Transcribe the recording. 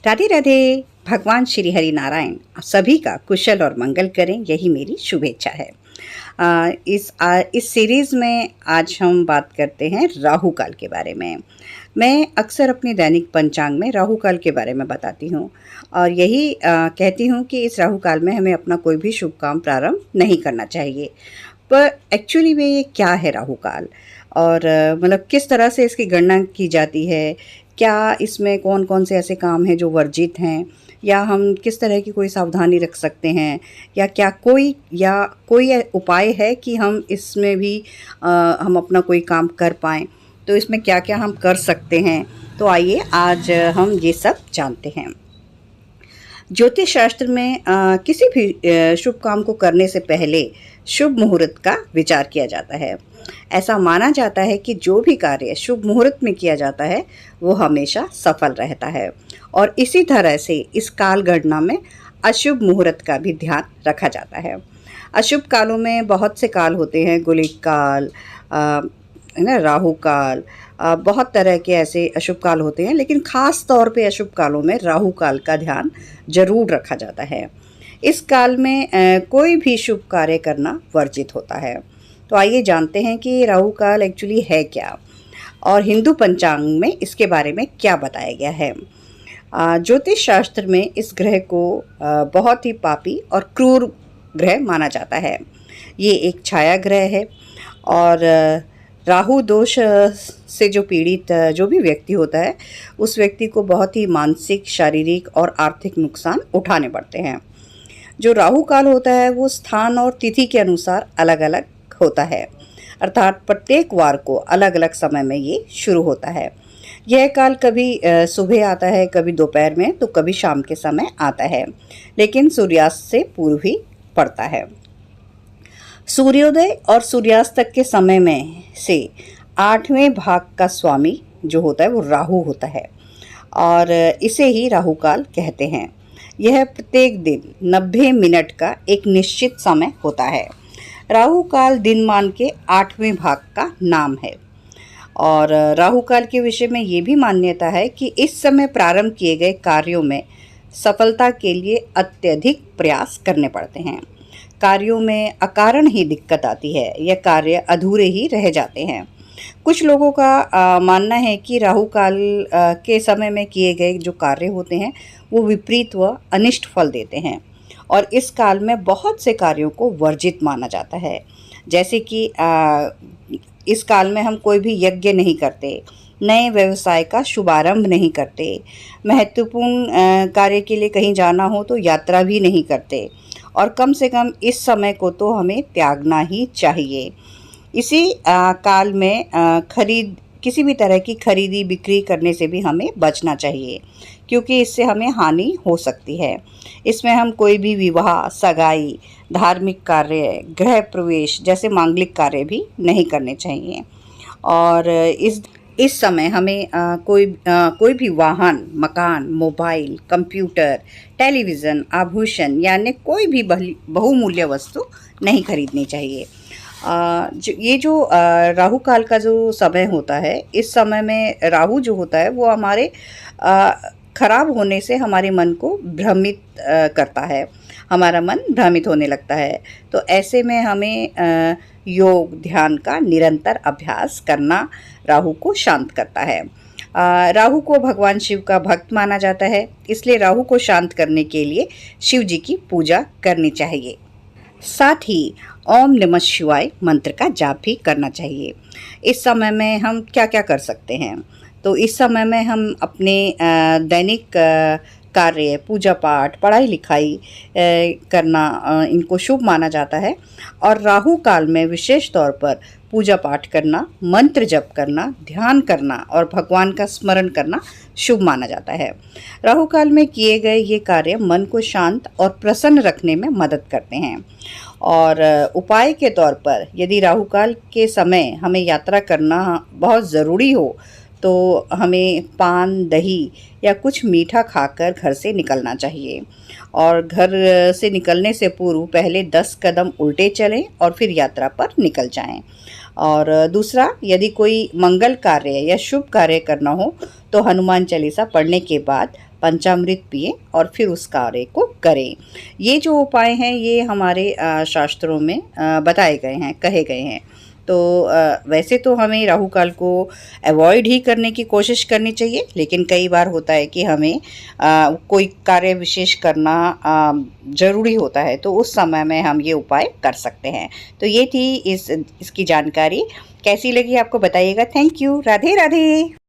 राधे राधे। भगवान श्री हरि नारायण सभी का कुशल और मंगल करें, यही मेरी शुभेच्छा है। इस सीरीज़ में आज हम बात करते हैं राहु काल के बारे में। मैं अक्सर अपने दैनिक पंचांग में राहु काल के बारे में बताती हूँ और यही कहती हूँ कि इस राहु काल में हमें अपना कोई भी शुभ काम प्रारंभ नहीं करना चाहिए। पर एक्चुअली में ये क्या है राहु काल, और मतलब किस तरह से इसकी गणना की जाती है, क्या इसमें कौन कौन से ऐसे काम हैं जो वर्जित हैं, या हम किस तरह की कोई सावधानी रख सकते हैं, या क्या कोई उपाय है कि हम इसमें भी हम अपना कोई काम कर पाएँ। तो इसमें क्या क्या हम कर सकते हैं, तो आइए आज हम ये सब जानते हैं। ज्योतिष शास्त्र में किसी भी शुभ काम को करने से पहले शुभ मुहूर्त का विचार किया जाता है। ऐसा माना जाता है कि जो भी कार्य शुभ मुहूर्त में किया जाता है वो हमेशा सफल रहता है, और इसी तरह से इस काल गणना में अशुभ मुहूर्त का भी ध्यान रखा जाता है। अशुभ कालों में बहुत से काल होते हैं, गुलिक काल, है ना, राहु काल, बहुत तरह के ऐसे अशुभ काल होते हैं, लेकिन ख़ास तौर पे अशुभ कालों में राहु काल का ध्यान जरूर रखा जाता है। इस काल में कोई भी शुभ कार्य करना वर्जित होता है। तो आइए जानते हैं कि राहु काल एक्चुअली है क्या, और हिंदू पंचांग में इसके बारे में क्या बताया गया है। ज्योतिष शास्त्र में इस ग्रह को बहुत ही पापी और क्रूर ग्रह माना जाता है। ये एक छाया ग्रह है, और राहु दोष से जो पीड़ित जो भी व्यक्ति होता है, उस व्यक्ति को बहुत ही मानसिक, शारीरिक और आर्थिक नुकसान उठाने पड़ते हैं। जो राहु काल होता है वो स्थान और तिथि के अनुसार अलग अलग होता है, अर्थात प्रत्येक वार को अलग अलग समय में ये शुरू होता है। यह काल कभी सुबह आता है, कभी दोपहर में, तो कभी शाम के समय आता है, लेकिन सूर्यास्त से पूर्व ही पड़ता है। सूर्योदय और सूर्यास्त तक के समय में से 8वें भाग का स्वामी जो होता है वो राहु होता है, और इसे ही राहु काल कहते हैं। यह प्रत्येक दिन 90 मिनट का एक निश्चित समय होता है। राहु काल दिनमान के 8वें भाग का नाम है, और राहु काल के विषय में ये भी मान्यता है कि इस समय प्रारंभ किए गए कार्यों में सफलता के लिए अत्यधिक प्रयास करने पड़ते हैं। कार्यों में अकारण ही दिक्कत आती है, यह कार्य अधूरे ही रह जाते हैं। कुछ लोगों का मानना है कि राहु काल के समय में किए गए जो कार्य होते हैं वो विपरीत व अनिष्ट फल देते हैं, और इस काल में बहुत से कार्यों को वर्जित माना जाता है। जैसे कि इस काल में हम कोई भी यज्ञ नहीं करते, नए व्यवसाय का शुभारंभ नहीं करते, महत्वपूर्ण कार्य के लिए कहीं जाना हो तो यात्रा भी नहीं करते, और कम से कम इस समय को तो हमें त्यागना ही चाहिए। इसी काल में किसी भी तरह की खरीदी बिक्री करने से भी हमें बचना चाहिए, क्योंकि इससे हमें हानि हो सकती है। इसमें हम कोई भी विवाह, सगाई, धार्मिक कार्य, गृह प्रवेश जैसे मांगलिक कार्य भी नहीं करने चाहिए। और इस समय हमें कोई भी वाहन, मकान, मोबाइल, कंप्यूटर, टेलीविज़न, आभूषण यानी कोई भी बहुमूल्य वस्तु नहीं खरीदनी चाहिए। ये जो राहु काल का जो समय होता है, इस समय में राहु जो होता है वो हमारे खराब होने से हमारे मन को भ्रमित करता है, हमारा मन भ्रमित होने लगता है। तो ऐसे में हमें योग, ध्यान का निरंतर अभ्यास करना राहु को शांत करता है। राहु को भगवान शिव का भक्त माना जाता है, इसलिए राहु को शांत करने के लिए शिव जी की पूजा करनी चाहिए। साथ ही ओम नमः शिवाय मंत्र का जाप भी करना चाहिए। इस समय में हम क्या क्या कर सकते हैं, तो इस समय में हम अपने दैनिक कार्य, पूजा पाठ, पढ़ाई लिखाई करना इनको शुभ माना जाता है, और राहु काल में विशेष तौर पर पूजा पाठ करना, मंत्र जप करना, ध्यान करना और भगवान का स्मरण करना शुभ माना जाता है। राहु काल में किए गए ये कार्य मन को शांत और प्रसन्न रखने में मदद करते हैं। और उपाय के तौर पर यदि राहु काल के समय हमें यात्रा करना बहुत ज़रूरी हो तो हमें पान, दही या कुछ मीठा खाकर घर से निकलना चाहिए, और घर से निकलने से पूर्व पहले 10 कदम उल्टे चलें और फिर यात्रा पर निकल जाएं। और दूसरा, यदि कोई मंगल कार्य या शुभ कार्य करना हो तो हनुमान चालीसा पढ़ने के बाद पंचामृत पिएं और फिर उस कार्य को करें। ये जो उपाय हैं ये हमारे शास्त्रों में बताए गए हैं, कहे गए हैं। तो वैसे तो हमें राहु काल को अवॉइड ही करने की कोशिश करनी चाहिए, लेकिन कई बार होता है कि हमें कोई कार्य विशेष करना ज़रूरी होता है, तो उस समय में हम ये उपाय कर सकते हैं। तो ये थी इसकी जानकारी। कैसी लगी आपको बताइएगा। Thank you. राधे राधे।